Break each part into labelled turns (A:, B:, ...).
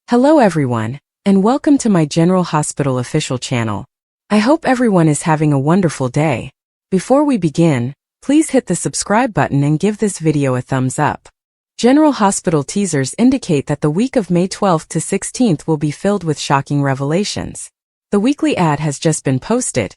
A: Hello everyone, and welcome to my General Hospital official channel. I hope everyone is having a wonderful day. Before we begin, please hit the subscribe button and give this video a thumbs up. General Hospital teasers indicate that the week of May 12th to 16th will be filled with shocking revelations. The weekly ad has just been posted,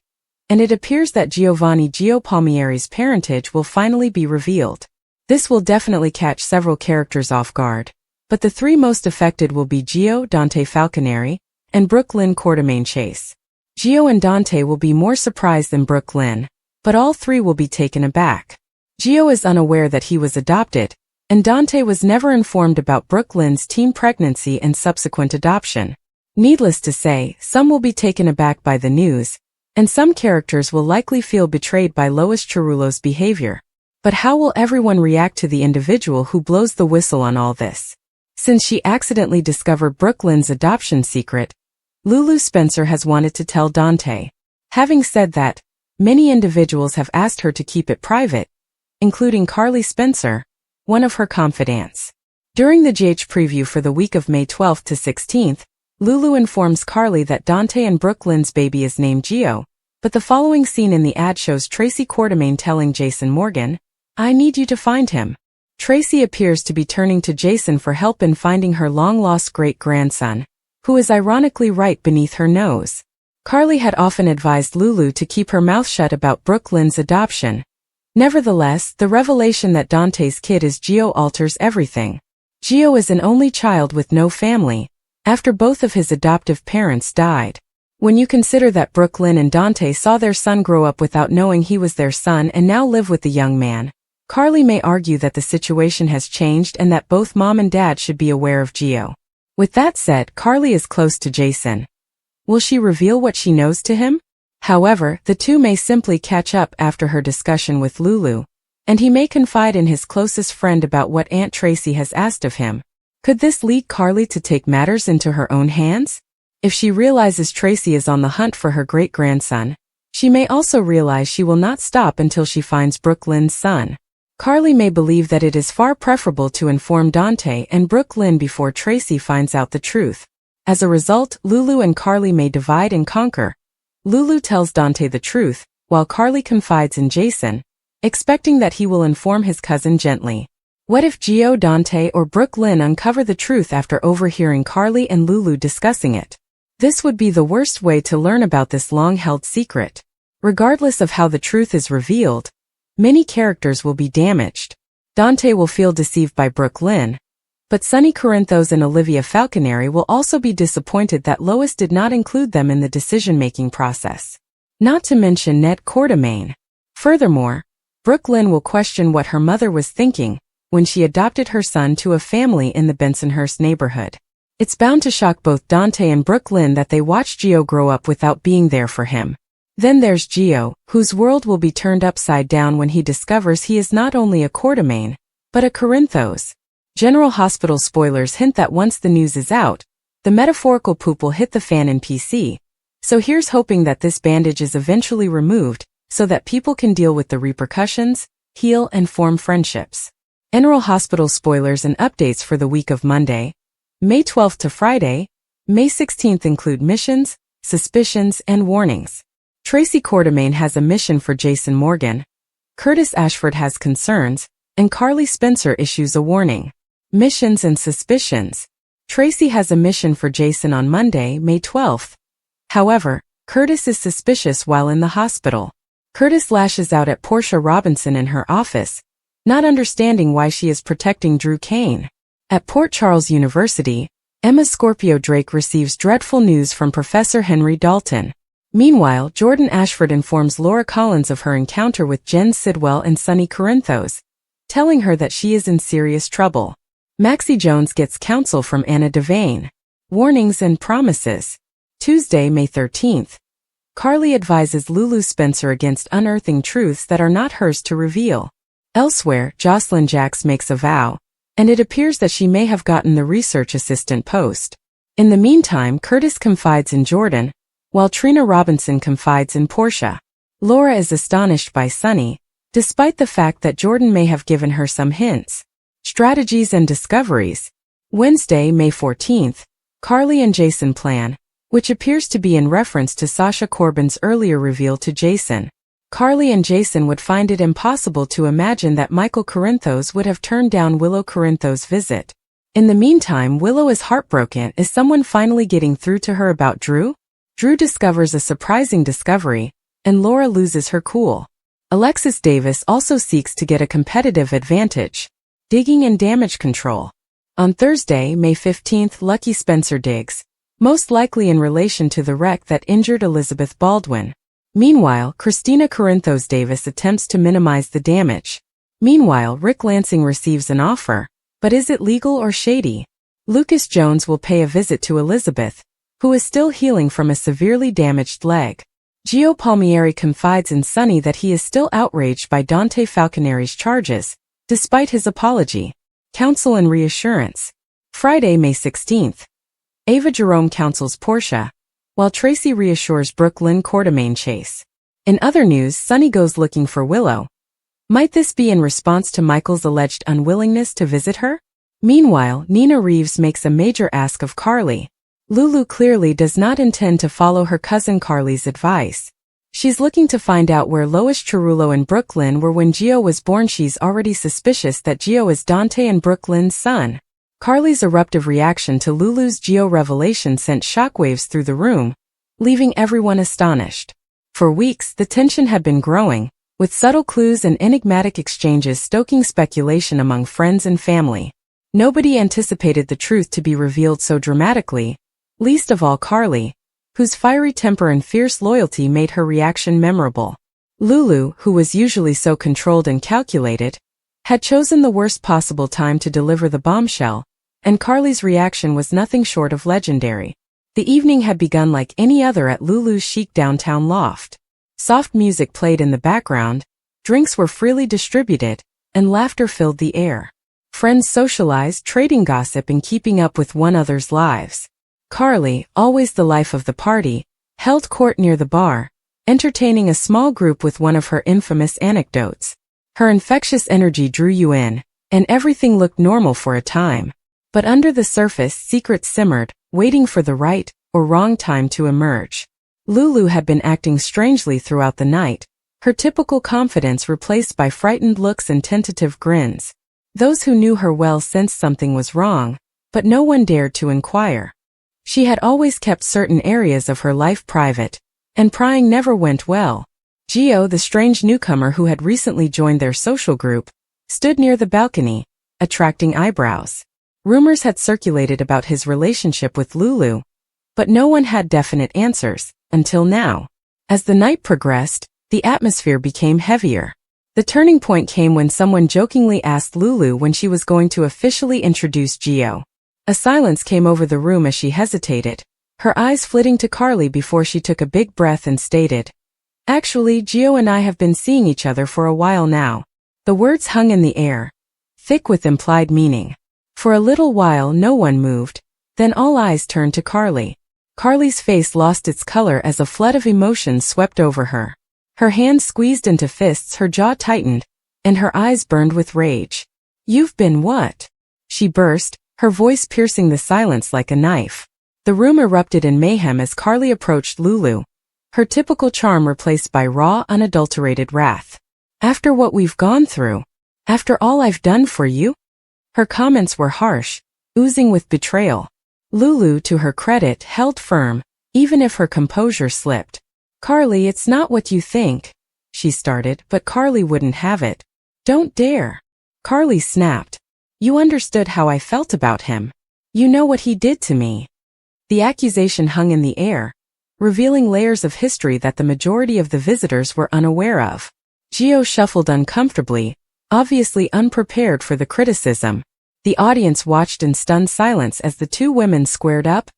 A: and it appears that Giovanni Gio Palmieri's parentage will finally be revealed. This will definitely catch several characters off guard, but the three most affected will be Gio, Dante Falconeri, and Brooke Lynn Quartermaine Chase. Gio and Dante will be more surprised than Brooke Lynn, but all three will be taken aback. Gio is unaware that he was adopted, and Dante was never informed about Brooke Lynn's teen pregnancy and subsequent adoption. Needless to say, some will be taken aback by the news, and some characters will likely feel betrayed by Lois Cerullo's behavior. But how will everyone react to the individual who blows the whistle on all this? Since she accidentally discovered Brooke Lynn's adoption secret, Lulu Spencer has wanted to tell Dante. Having said that, many individuals have asked her to keep it private, including Carly Spencer, one of her confidants. During the GH preview for the week of May 12th to 16th, Lulu informs Carly that Dante and Brooke Lynn's baby is named Gio, but the following scene in the ad shows Tracy Quartermaine telling Jason Morgan, "I need you to find him." Tracy appears to be turning to Jason for help in finding her long-lost great-grandson, who is ironically right beneath her nose. Carly had often advised Lulu to keep her mouth shut about Brooke Lynn's adoption. Nevertheless, the revelation that Dante's kid is Gio alters everything. Gio is an only child with no family, after both of his adoptive parents died. When you consider that Brooke Lynn and Dante saw their son grow up without knowing he was their son and now live with the young man, Carly may argue that the situation has changed and that both mom and dad should be aware of Gio. With that said, Carly is close to Jason. Will she reveal what she knows to him? However, the two may simply catch up after her discussion with Lulu, and he may confide in his closest friend about what Aunt Tracy has asked of him. Could this lead Carly to take matters into her own hands? If she realizes Tracy is on the hunt for her great-grandson, she may also realize she will not stop until she finds Brooke Lynn's son. Carly may believe that it is far preferable to inform Dante and Brooke Lynn before Tracy finds out the truth. As a result, Lulu and Carly may divide and conquer. Lulu tells Dante the truth, while Carly confides in Jason, expecting that he will inform his cousin gently. What if Gio, Dante, or Brooke Lynn uncover the truth after overhearing Carly and Lulu discussing it? This would be the worst way to learn about this long-held secret. Regardless of how the truth is revealed, many characters will be damaged. Dante will feel deceived by Brooke Lynn, but Sonny Corinthos and Olivia Falconeri will also be disappointed that Lois did not include them in the decision-making process. Not to mention Ned Quartermaine. Furthermore, Brooke Lynn will question what her mother was thinking when she adopted her son to a family in the Bensonhurst neighborhood. It's bound to shock both Dante and Brooke Lynn that they watched Gio grow up without being there for him. Then there's Gio, whose world will be turned upside down when he discovers he is not only a Quartermaine, but a Corinthos. General Hospital spoilers hint that once the news is out, the metaphorical poop will hit the fan in PC. So here's hoping that this bandage is eventually removed, so that people can deal with the repercussions, heal and form friendships. General Hospital spoilers and updates for the week of Monday, May 12th to Friday, May 16th include missions, suspicions, and warnings. Tracy Quartermaine has a mission for Jason Morgan, Curtis Ashford has concerns, and Carly Spencer issues a warning. Missions and suspicions. Tracy has a mission for Jason on Monday, May 12th. However, Curtis is suspicious while in the hospital. Curtis lashes out at Portia Robinson in her office, not understanding why she is protecting Drew Kane. At Port Charles University, Emma Scorpio Drake receives dreadful news from Professor Henry Dalton. Meanwhile, Jordan Ashford informs Laura Collins of her encounter with Jen Sidwell and Sonny Corinthos, telling her that she is in serious trouble. Maxie Jones gets counsel from Anna Devane. Warnings and promises. Tuesday, May 13th. Carly advises Lulu Spencer against unearthing truths that are not hers to reveal. Elsewhere, Jocelyn Jacks makes a vow, and it appears that she may have gotten the research assistant post. In the meantime, Curtis confides in Jordan, while Trina Robinson confides in Portia. Laura is astonished by Sonny, despite the fact that Jordan may have given her some hints. Strategies and discoveries. Wednesday, May 14th. Carly and Jason plan, which appears to be in reference to Sasha Corbin's earlier reveal to Jason. Carly and Jason would find it impossible to imagine that Michael Corinthos would have turned down Willow Corinthos' visit. In the meantime, Willow is heartbroken. Is someone finally getting through to her about Drew? Drew discovers a surprising discovery, and Laura loses her cool. Alexis Davis also seeks to get a competitive advantage. Digging and damage control. On Thursday, May 15th, Lucky Spencer digs, most likely in relation to the wreck that injured Elizabeth Baldwin. Meanwhile, Christina Corinthos Davis attempts to minimize the damage. Meanwhile, Rick Lansing receives an offer, but is it legal or shady? Lucas Jones will pay a visit to Elizabeth, who is still healing from a severely damaged leg. Gio Palmieri confides in Sonny that he is still outraged by Dante Falconeri's charges, despite his apology. Counsel and reassurance. Friday, May 16th. Ava Jerome counsels Portia, while Tracy reassures Brooke Lynn Quartermaine Chase. In other news, Sonny goes looking for Willow. Might this be in response to Michael's alleged unwillingness to visit her? Meanwhile, Nina Reeves makes a major ask of Carly. Lulu clearly does not intend to follow her cousin Carly's advice. She's looking to find out where Lois Cerullo and Brooke Lynn were when Gio was born. She's already suspicious that Gio is Dante and Brooke Lynn's son. Carly's eruptive reaction to Lulu's Gio revelation sent shockwaves through the room, leaving everyone astonished. For weeks, the tension had been growing, with subtle clues and enigmatic exchanges stoking speculation among friends and family. Nobody anticipated the truth to be revealed so dramatically, least of all Carly, whose fiery temper and fierce loyalty made her reaction memorable. Lulu, who was usually so controlled and calculated, had chosen the worst possible time to deliver the bombshell, and Carly's reaction was nothing short of legendary. The evening had begun like any other at Lulu's chic downtown loft. Soft music played in the background, drinks were freely distributed, and laughter filled the air. Friends socialized, trading gossip and keeping up with one another's lives. Carly, always the life of the party, held court near the bar, entertaining a small group with one of her infamous anecdotes. Her infectious energy drew you in, and everything looked normal for a time. But under the surface, secrets simmered, waiting for the right or wrong time to emerge. Lulu had been acting strangely throughout the night, her typical confidence replaced by frightened looks and tentative grins. Those who knew her well sensed something was wrong, but no one dared to inquire. She had always kept certain areas of her life private, and prying never went well. Gio, the strange newcomer who had recently joined their social group, stood near the balcony, attracting eyebrows. Rumors had circulated about his relationship with Lulu, but no one had definite answers, until now. As the night progressed, the atmosphere became heavier. The turning point came when someone jokingly asked Lulu when she was going to officially introduce Gio. A silence came over the room as she hesitated, her eyes flitting to Carly before she took a big breath and stated, "Actually, Gio and I have been seeing each other for a while now." The words hung in the air, thick with implied meaning. For a little while no one moved, then all eyes turned to Carly. Carly's face lost its color as a flood of emotions swept over her. Her hands squeezed into fists, her jaw tightened, and her eyes burned with rage. "You've been what?" she burst, her voice piercing the silence like a knife. The room erupted in mayhem as Carly approached Lulu, her typical charm replaced by raw, unadulterated wrath. "After what we've gone through? After all I've done for you?" Her comments were harsh, oozing with betrayal. Lulu, to her credit, held firm, even if her composure slipped. "Carly, it's not what you think," she started, but Carly wouldn't have it. "Don't dare." Carly snapped. "You understood how I felt about him. You know what he did to me." The accusation hung in the air, revealing layers of history that the majority of the visitors were unaware of. Gio shuffled uncomfortably, obviously unprepared for the criticism. The audience watched in stunned silence as the two women squared up,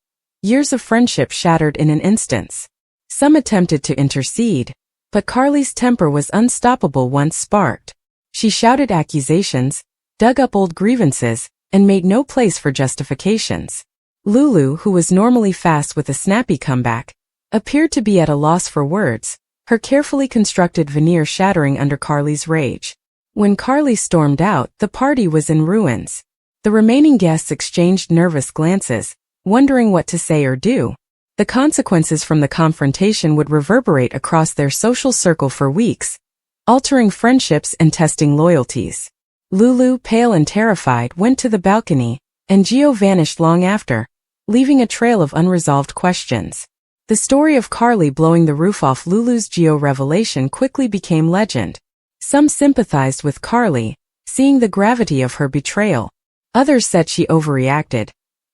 A: years of friendship shattered in an instant. Some attempted to intercede, but Carly's temper was unstoppable once sparked. She shouted accusations, dug up old grievances, and made no place for justifications. Lulu, who was normally fast with a snappy comeback, appeared to be at a loss for words, her carefully constructed veneer shattering under Carly's rage. When Carly stormed out, the party was in ruins. The remaining guests exchanged nervous glances, wondering what to say or do. The consequences from the confrontation would reverberate across their social circle for weeks, altering friendships and testing loyalties. Lulu, pale and terrified, went to the balcony, and Gio vanished long after, leaving a trail of unresolved questions. The story of Carly blowing the roof off Lulu's Gio revelation quickly became legend. Some sympathized with Carly, seeing the gravity of her betrayal. Others said she overreacted,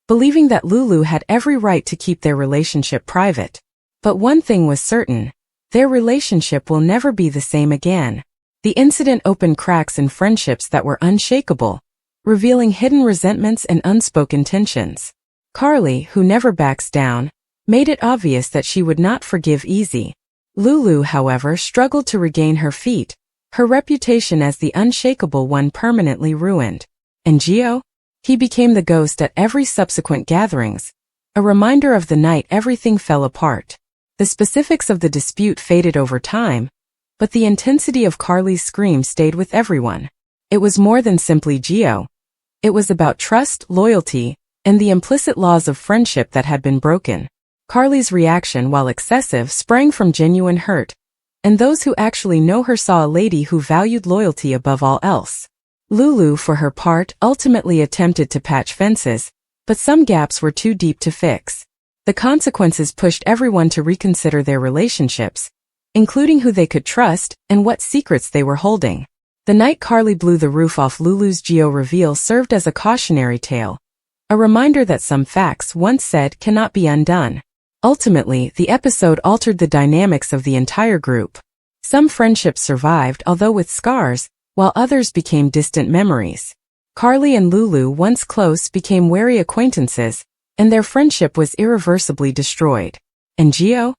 A: believing that Lulu had every right to keep their relationship private. But one thing was certain: their relationship will never be the same again. The incident opened cracks in friendships that were unshakable, revealing hidden resentments and unspoken tensions. Carly, who never backs down, made it obvious that she would not forgive easy. Lulu, however, struggled to regain her feet, her reputation as the unshakable one permanently ruined. And Gio? He became the ghost at every subsequent gatherings, a reminder of the night everything fell apart. The specifics of the dispute faded over time, but the intensity of Carly's scream stayed with everyone. It was more than simply Gio. It was about trust, loyalty, and the implicit laws of friendship that had been broken. Carly's reaction, while excessive, sprang from genuine hurt, and those who actually know her saw a lady who valued loyalty above all else. Lulu, for her part, ultimately attempted to patch fences, but some gaps were too deep to fix. The consequences pushed everyone to reconsider their relationships, including who they could trust and what secrets they were holding. The night Carly blew the roof off Lulu's Gio reveal served as a cautionary tale, a reminder that some facts once said cannot be undone. Ultimately, the episode altered the dynamics of the entire group. Some friendships survived, although with scars, while others became distant memories. Carly and Lulu, once close, became wary acquaintances, and their friendship was irreversibly destroyed. And Gio?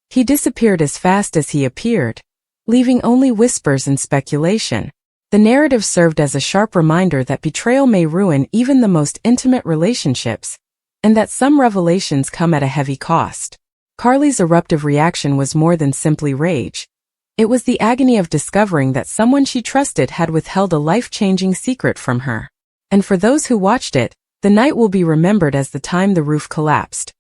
A: He disappeared as fast as he appeared, leaving only whispers and speculation. The narrative served as a sharp reminder that betrayal may ruin even the most intimate relationships, and that some revelations come at a heavy cost. Carly's eruptive reaction was more than simply rage. It was the agony of discovering that someone she trusted had withheld a life-changing secret from her. And for those who watched it, the night will be remembered as the time the roof collapsed.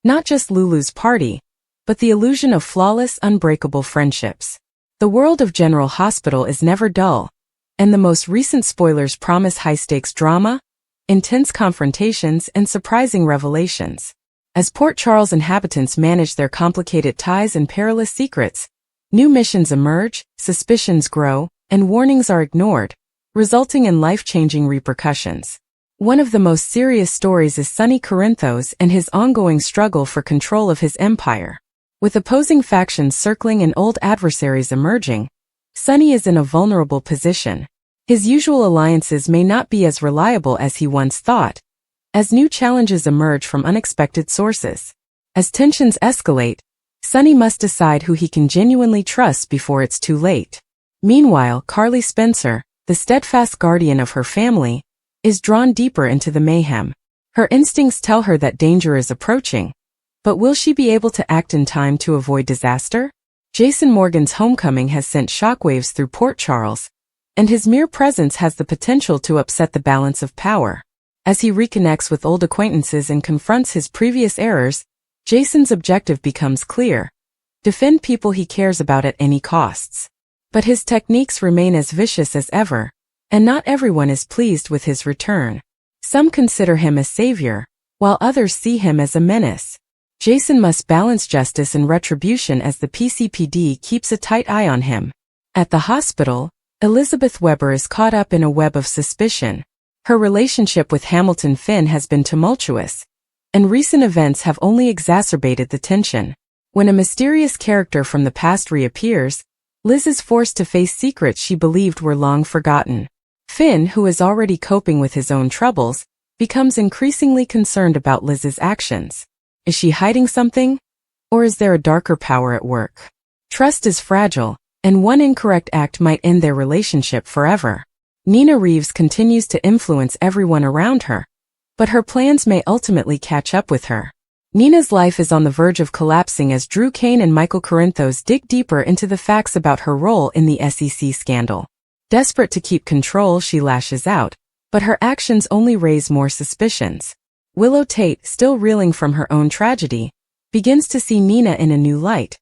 A: Not just Lulu's party, but the illusion of flawless, unbreakable friendships. The world of General Hospital is never dull, and the most recent spoilers promise high-stakes drama, intense confrontations, and surprising revelations. As Port Charles inhabitants manage their complicated ties and perilous secrets, new missions emerge, suspicions grow, and warnings are ignored, resulting in life-changing repercussions. One of the most serious stories is Sonny Corinthos and his ongoing struggle for control of his empire. With opposing factions circling and old adversaries emerging, Sonny is in a vulnerable position. His usual alliances may not be as reliable as he once thought, as new challenges emerge from unexpected sources. As tensions escalate, Sonny must decide who he can genuinely trust before it's too late. Meanwhile, Carly Spencer, the steadfast guardian of her family, is drawn deeper into the mayhem. Her instincts tell her that danger is approaching, but will she be able to act in time to avoid disaster? Jason Morgan's homecoming has sent shockwaves through Port Charles, and his mere presence has the potential to upset the balance of power. As he reconnects with old acquaintances and confronts his previous errors, Jason's objective becomes clear: defend people he cares about at any costs. But his techniques remain as vicious as ever, and not everyone is pleased with his return. Some consider him a savior, while others see him as a menace. Jason must balance justice and retribution as the PCPD keeps a tight eye on him. At the hospital, Elizabeth Weber is caught up in a web of suspicion. Her relationship with Hamilton Finn has been tumultuous, and recent events have only exacerbated the tension. When a mysterious character from the past reappears, Liz is forced to face secrets she believed were long forgotten. Finn, who is already coping with his own troubles, becomes increasingly concerned about Liz's actions. Is she hiding something? Or is there a darker power at work? Trust is fragile, and one incorrect act might end their relationship forever. Nina Reeves continues to influence everyone around her, but her plans may ultimately catch up with her. Nina's life is on the verge of collapsing as Drew Kane and Michael Corinthos dig deeper into the facts about her role in the SEC scandal. Desperate to keep control, she lashes out, but her actions only raise more suspicions. Willow Tate, still reeling from her own tragedy, begins to see Nina in a new light,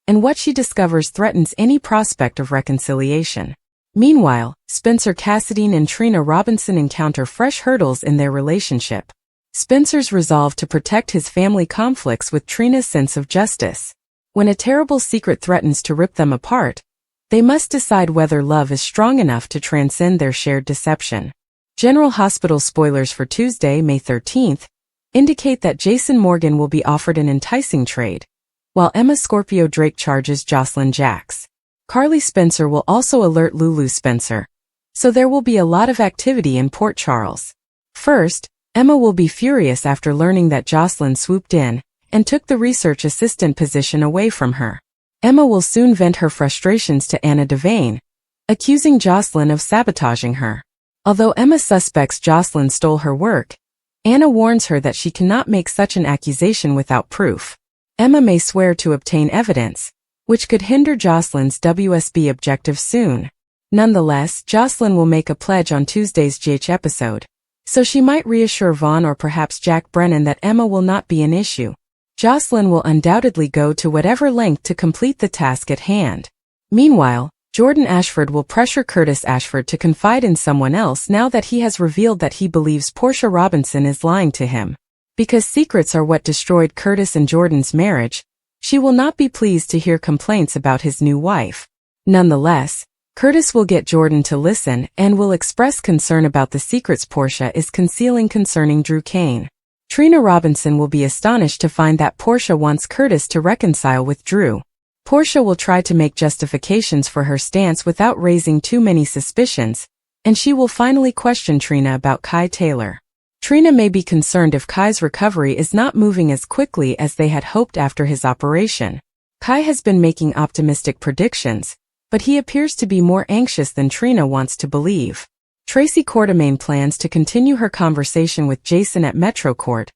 A: and what she discovers threatens any prospect of reconciliation. Meanwhile, Spencer Cassadine and Trina Robinson encounter fresh hurdles in their relationship. Spencer's resolve to protect his family conflicts with Trina's sense of justice. When a terrible secret threatens to rip them apart, they must decide whether love is strong enough to transcend their shared deception. General Hospital spoilers for Tuesday, May 13th, indicate that Jason Morgan will be offered an enticing trade, while Emma Scorpio Drake charges Jocelyn Jacks. Carly Spencer will also alert Lulu Spencer, so there will be a lot of activity in Port Charles. First, Emma will be furious after learning that Jocelyn swooped in and took the research assistant position away from her. Emma will soon vent her frustrations to Anna Devane, accusing Jocelyn of sabotaging her. Although Emma suspects Jocelyn stole her work, Anna warns her that she cannot make such an accusation without proof. Emma may swear to obtain evidence, which could hinder Jocelyn's WSB objective soon. Nonetheless, Jocelyn will make a pledge on Tuesday's GH episode, so she might reassure Vaughn or perhaps Jack Brennan that Emma will not be an issue. Jocelyn will undoubtedly go to whatever length to complete the task at hand. Meanwhile, Jordan Ashford will pressure Curtis Ashford to confide in someone else now that he has revealed that he believes Portia Robinson is lying to him. Because secrets are what destroyed Curtis and Jordan's marriage, she will not be pleased to hear complaints about his new wife. Nonetheless, Curtis will get Jordan to listen and will express concern about the secrets Portia is concealing concerning Drew Kane. Trina Robinson will be astonished to find that Portia wants Curtis to reconcile with Drew. Portia will try to make justifications for her stance without raising too many suspicions, and she will finally question Trina about Kai Taylor. Trina may be concerned if Kai's recovery is not moving as quickly as they had hoped after his operation. Kai has been making optimistic predictions, but he appears to be more anxious than Trina wants to believe. Tracy Quartermaine plans to continue her conversation with Jason at Metro Court,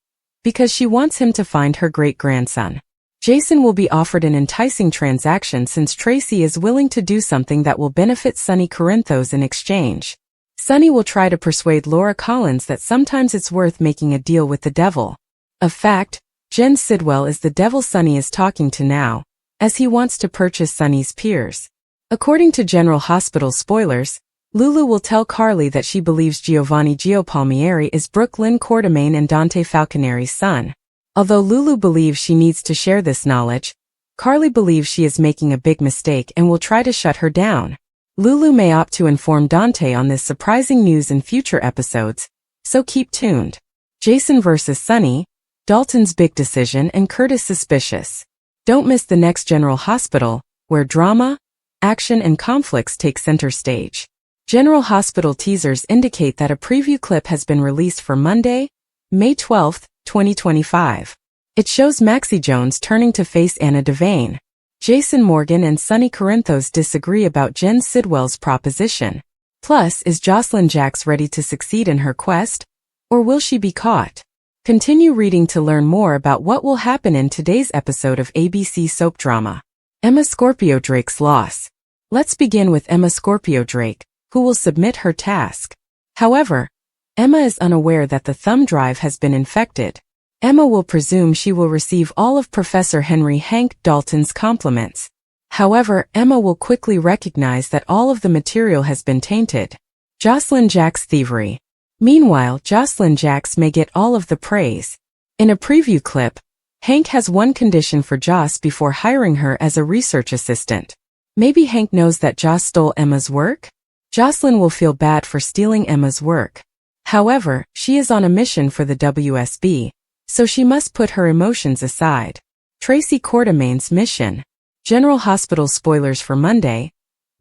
A: because she wants him to find her great-grandson. Jason will be offered an enticing transaction since Tracy is willing to do something that will benefit Sonny Corinthos in exchange. Sonny will try to persuade Laura Collins that sometimes it's worth making a deal with the devil. Of fact, Jen Sidwell is the devil Sonny is talking to now, as he wants to purchase Sonny's peers. According to General Hospital spoilers, Lulu will tell Carly that she believes Giovanni Giopalmieri is Brooke Lynn Quartermaine and Dante Falconeri's son. Although Lulu believes she needs to share this knowledge, Carly believes she is making a big mistake and will try to shut her down. Lulu may opt to inform Dante on this surprising news in future episodes, so keep tuned. Jason vs. Sonny, Dalton's big decision and Curtis suspicious. Don't miss the next General Hospital, where drama, action and conflicts take center stage. General Hospital teasers indicate that a preview clip has been released for Monday, May 12, 2025. It shows Maxie Jones turning to face Anna Devane. Jason Morgan and Sonny Corinthos disagree about Jen Sidwell's proposition. Plus, is Jocelyn Jacks ready to succeed in her quest, or will she be caught? Continue reading to learn more about what will happen in today's episode of ABC soap drama. Emma Scorpio Drake's loss. Let's begin with Emma Scorpio Drake, who will submit her task. However, Emma is unaware that the thumb drive has been infected. Emma will presume she will receive all of Professor Henry Hank Dalton's compliments. However, Emma will quickly recognize that all of the material has been tainted. Jocelyn Jacks' thievery. Meanwhile, Jocelyn Jacks may get all of the praise. In a preview clip, Hank has one condition for Joss before hiring her as a research assistant. Maybe Hank knows that Joss stole Emma's work? Jocelyn will feel bad for stealing Emma's work. However, she is on a mission for the WSB, so she must put her emotions aside. Tracy Quartermaine's mission. General Hospital spoilers for Monday,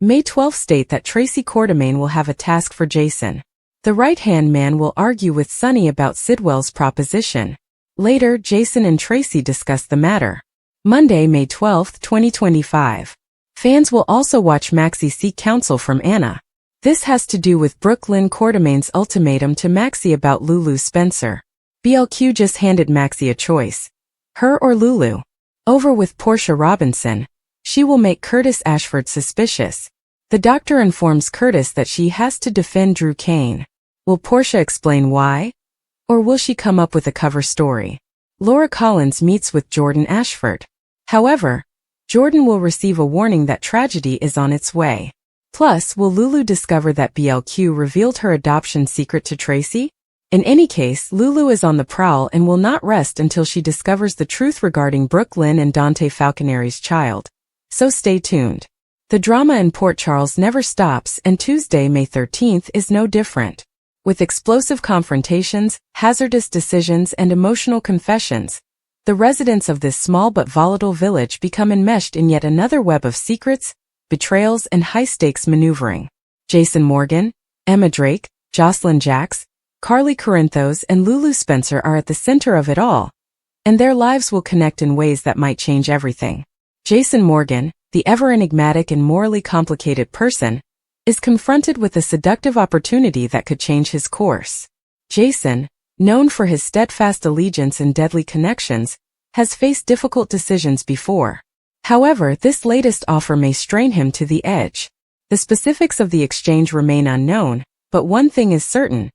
A: May 12 state that Tracy Quartermaine will have a task for Jason. The right-hand man will argue with Sonny about Sidwell's proposition. Later, Jason and Tracy discuss the matter. Monday, May 12, 2025. Fans will also watch Maxie seek counsel from Anna. This has to do with Brooke Lynn Quartermaine's ultimatum to Maxie about Lulu Spencer. BLQ just handed Maxie a choice. Her or Lulu. Over with Portia Robinson. She will make Curtis Ashford suspicious. The doctor informs Curtis that she has to defend Drew Kane. Will Portia explain why? Or will she come up with a cover story? Laura Collins meets with Jordan Ashford. However, Jordan will receive a warning that tragedy is on its way. Plus, will Lulu discover that BLQ revealed her adoption secret to Tracy? In any case, Lulu is on the prowl and will not rest until she discovers the truth regarding Brooke Lynn and Dante Falconeri's child. So stay tuned. The drama in Port Charles never stops, and Tuesday, May 13th is no different. With explosive confrontations, hazardous decisions, and emotional confessions, the residents of this small but volatile village become enmeshed in yet another web of secrets, betrayals, and high-stakes maneuvering. Jason Morgan, Emma Drake, Jocelyn Jacks, Carly Corinthos, and Lulu Spencer are at the center of it all, and their lives will connect in ways that might change everything. Jason Morgan, the ever-enigmatic and morally complicated person, is confronted with a seductive opportunity that could change his course. Jason, known for his steadfast allegiance and deadly connections, has faced difficult decisions before. However, this latest offer may strain him to the edge. The specifics of the exchange remain unknown, but one thing is certain.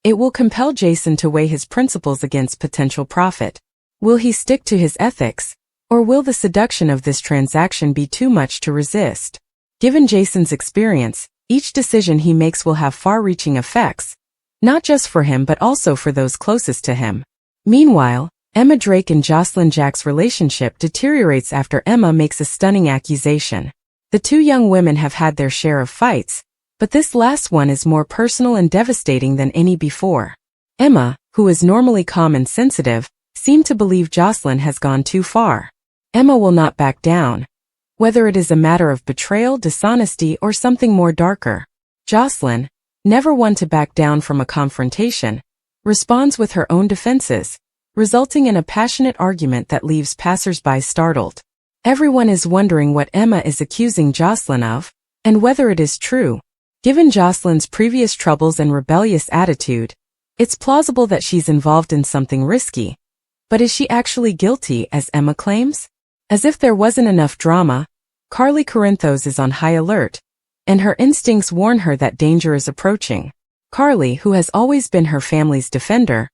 A: It will compel Jason to weigh his principles against potential profit. Will he stick to his ethics, or will the seduction of this transaction be too much to resist? Given Jason's experience, each decision he makes will have far-reaching effects, not just for him but also for those closest to him. Meanwhile, Emma Drake and Jocelyn Jack's relationship deteriorates after Emma makes a stunning accusation. The two young women have had their share of fights, but this last one is more personal and devastating than any before. Emma, who is normally calm and sensitive, seemed to believe Jocelyn has gone too far. Emma will not back down, whether it is a matter of betrayal, dishonesty, or something more darker. Jocelyn, never one to back down from a confrontation, responds with her own defenses, resulting in a passionate argument that leaves passers-by startled. Everyone is wondering what Emma is accusing Jocelyn of, and whether it is true. Given Jocelyn's previous troubles and rebellious attitude, it's plausible that she's involved in something risky. But is she actually guilty, as Emma claims? As if there wasn't enough drama, Carly Corinthos is on high alert, and her instincts warn her that danger is approaching. Carly, who has always been her family's defender,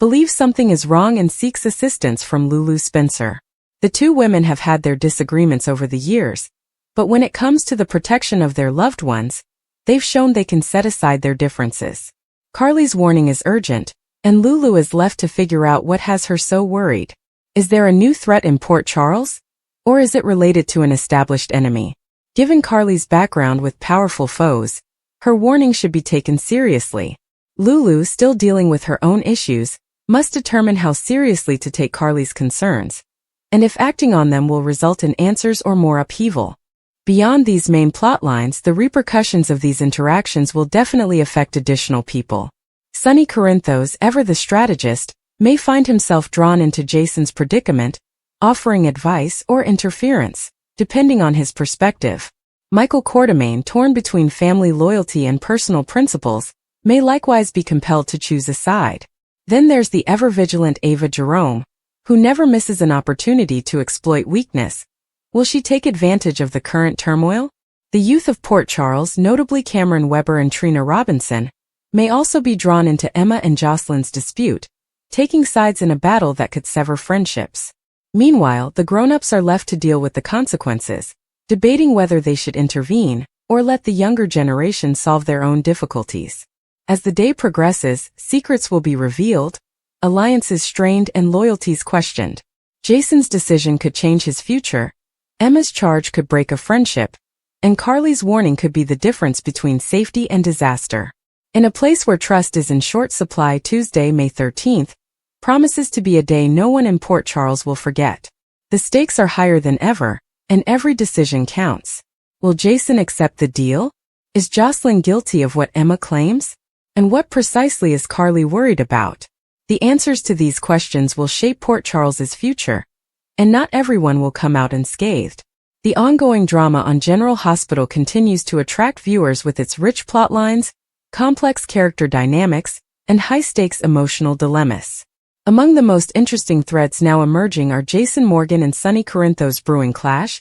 A: believes something is wrong and seeks assistance from Lulu Spencer. The two women have had their disagreements over the years, but when it comes to the protection of their loved ones, they've shown they can set aside their differences. Carly's warning is urgent, and Lulu is left to figure out what has her so worried. Is there a new threat in Port Charles? Or is it related to an established enemy? Given Carly's background with powerful foes, her warning should be taken seriously. Lulu, still dealing with her own issues, must determine how seriously to take Carly's concerns, and if acting on them will result in answers or more upheaval. Beyond these main plot lines, the repercussions of these interactions will definitely affect additional people. Sonny Corinthos, ever the strategist, may find himself drawn into Jason's predicament, offering advice or interference, depending on his perspective. Michael Quartermain, torn between family loyalty and personal principles, may likewise be compelled to choose a side. Then there's the ever-vigilant Ava Jerome, who never misses an opportunity to exploit weakness. Will she take advantage of the current turmoil? The youth of Port Charles, notably Cameron Weber and Trina Robinson, may also be drawn into Emma and Jocelyn's dispute, taking sides in a battle that could sever friendships. Meanwhile, the grown-ups are left to deal with the consequences, debating whether they should intervene or let the younger generation solve their own difficulties. As the day progresses, secrets will be revealed, alliances strained, and loyalties questioned. Jason's decision could change his future, Emma's charge could break a friendship, and Carly's warning could be the difference between safety and disaster. In a place where trust is in short supply, Tuesday, May 13th, promises to be a day no one in Port Charles will forget. The stakes are higher than ever, and every decision counts. Will Jason accept the deal? Is Jocelyn guilty of what Emma claims? And what precisely is Carly worried about? The answers to these questions will shape Port Charles's future, and not everyone will come out unscathed. The ongoing drama on General Hospital continues to attract viewers with its rich plotlines, complex character dynamics, and high-stakes emotional dilemmas. Among the most interesting threads now emerging are Jason Morgan and Sonny Corinthos' brewing clash,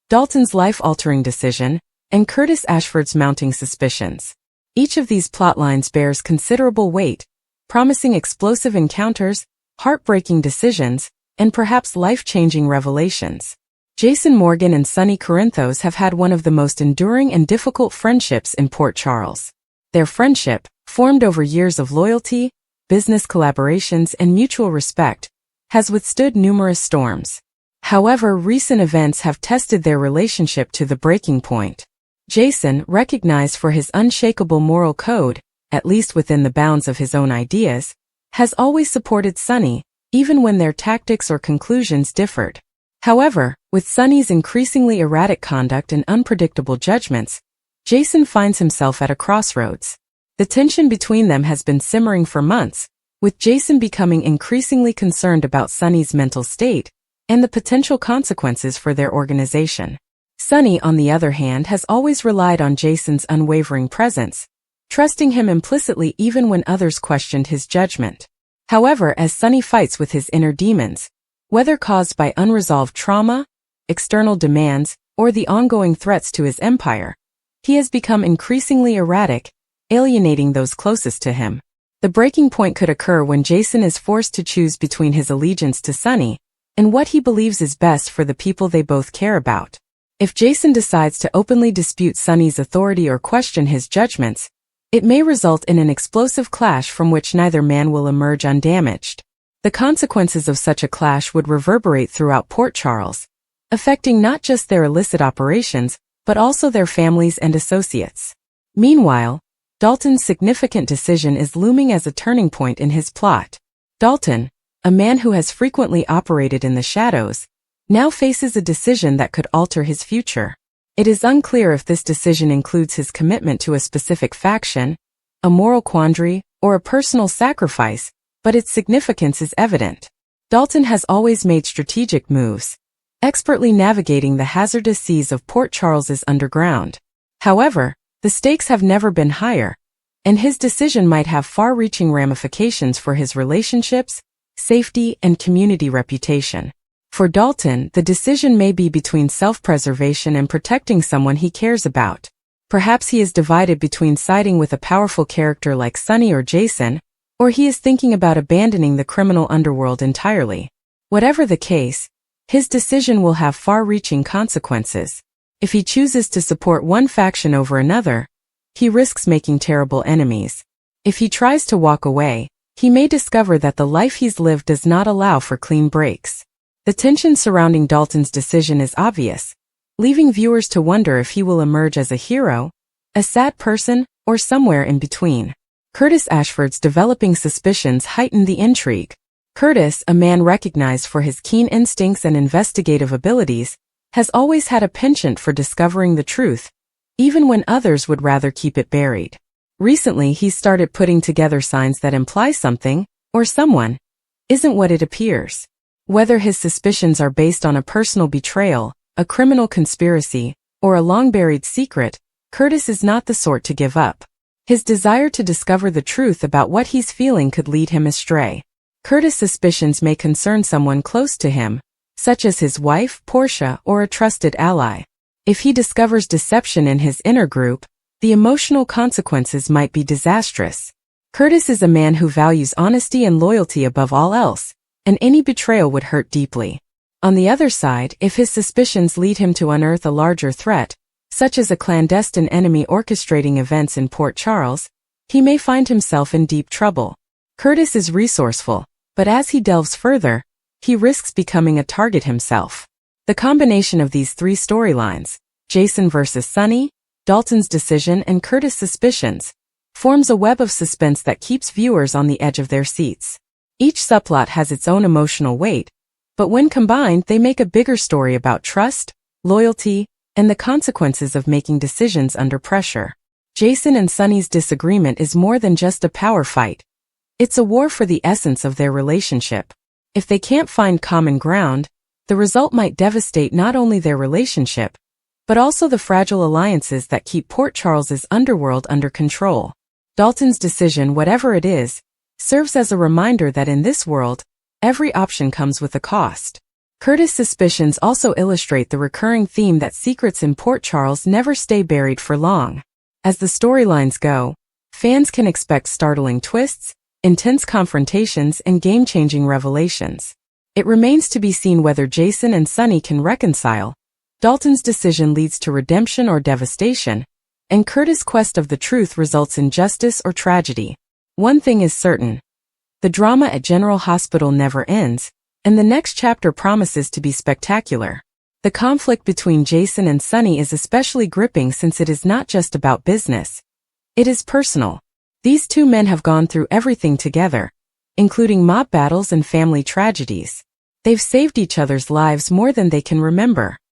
A: Dalton's life-altering decision, and Curtis Ashford's mounting suspicions. Each of these plotlines bears considerable weight, promising explosive encounters, heartbreaking decisions, and perhaps life-changing revelations. Jason Morgan and Sonny Corinthos have had one of the most enduring and difficult friendships in Port Charles. Their friendship, formed over years of loyalty, business collaborations, and mutual respect, has withstood numerous storms. However, recent events have tested their relationship to the breaking point. Jason, recognized for his unshakable moral code, at least within the bounds of his own ideas, has always supported Sonny, even when their tactics or conclusions differed. However, with Sonny's increasingly erratic conduct and unpredictable judgments, Jason finds himself at a crossroads. The tension between them has been simmering for months, with Jason becoming increasingly concerned about Sonny's mental state and the potential consequences for their organization. Sonny, on the other hand, has always relied on Jason's unwavering presence, trusting him implicitly even when others questioned his judgment. However, as Sonny fights with his inner demons, whether caused by unresolved trauma, external demands, or the ongoing threats to his empire, he has become increasingly erratic, alienating those closest to him. The breaking point could occur when Jason is forced to choose between his allegiance to Sonny and what he believes is best for the people they both care about. If Jason decides to openly dispute Sonny's authority or question his judgments, it may result in an explosive clash from which neither man will emerge undamaged. The consequences of such a clash would reverberate throughout Port Charles, affecting not just their illicit operations, but also their families and associates. Meanwhile, Dalton's significant decision is looming as a turning point in his plot. Dalton, a man who has frequently operated in the shadows, now faces a decision that could alter his future. It is unclear if this decision includes his commitment to a specific faction, a moral quandary, or a personal sacrifice, but its significance is evident. Dalton has always made strategic moves, expertly navigating the hazardous seas of Port Charles's underground. However, the stakes have never been higher, and his decision might have far-reaching ramifications for his relationships, safety, and community reputation. For Dalton, the decision may be between self-preservation and protecting someone he cares about. Perhaps he is divided between siding with a powerful character like Sonny or Jason, or he is thinking about abandoning the criminal underworld entirely. Whatever the case, his decision will have far-reaching consequences. If he chooses to support one faction over another, he risks making terrible enemies. If he tries to walk away, he may discover that the life he's lived does not allow for clean breaks. The tension surrounding Dalton's decision is obvious, leaving viewers to wonder if he will emerge as a hero, a sad person, or somewhere in between. Curtis Ashford's developing suspicions heighten the intrigue. Curtis, a man recognized for his keen instincts and investigative abilities, has always had a penchant for discovering the truth, even when others would rather keep it buried. Recently, he's started putting together signs that imply something, or someone, isn't what it appears. Whether his suspicions are based on a personal betrayal, a criminal conspiracy, or a long-buried secret, Curtis is not the sort to give up. His desire to discover the truth about what he's feeling could lead him astray. Curtis' suspicions may concern someone close to him, such as his wife, Portia, or a trusted ally. If he discovers deception in his inner group, the emotional consequences might be disastrous. Curtis is a man who values honesty and loyalty above all else, and any betrayal would hurt deeply. On the other side, if his suspicions lead him to unearth a larger threat, such as a clandestine enemy orchestrating events in Port Charles, he may find himself in deep trouble. Curtis is resourceful, but as he delves further, he risks becoming a target himself. The combination of these three storylines, Jason versus Sonny, Dalton's decision, and Curtis' suspicions, forms a web of suspense that keeps viewers on the edge of their seats. Each subplot has its own emotional weight, but when combined, they make a bigger story about trust, loyalty, and the consequences of making decisions under pressure. Jason and Sonny's disagreement is more than just a power fight. It's a war for the essence of their relationship. If they can't find common ground, the result might devastate not only their relationship, but also the fragile alliances that keep Port Charles's underworld under control. Dalton's decision, whatever it is, serves as a reminder that in this world, every option comes with a cost. Curtis' suspicions also illustrate the recurring theme that secrets in Port Charles never stay buried for long. As the storylines go, fans can expect startling twists, intense confrontations, and game-changing revelations. It remains to be seen whether Jason and Sunny can reconcile. Dalton's decision leads to redemption or devastation, and Curtis' quest of the truth results in justice or tragedy. One thing is certain. The drama at General Hospital never ends, and the next chapter promises to be spectacular. The conflict between Jason and Sunny is especially gripping since it is not just about business. It is personal. These two men have gone through everything together, including mob battles and family tragedies. They've saved each other's lives more than they can remember.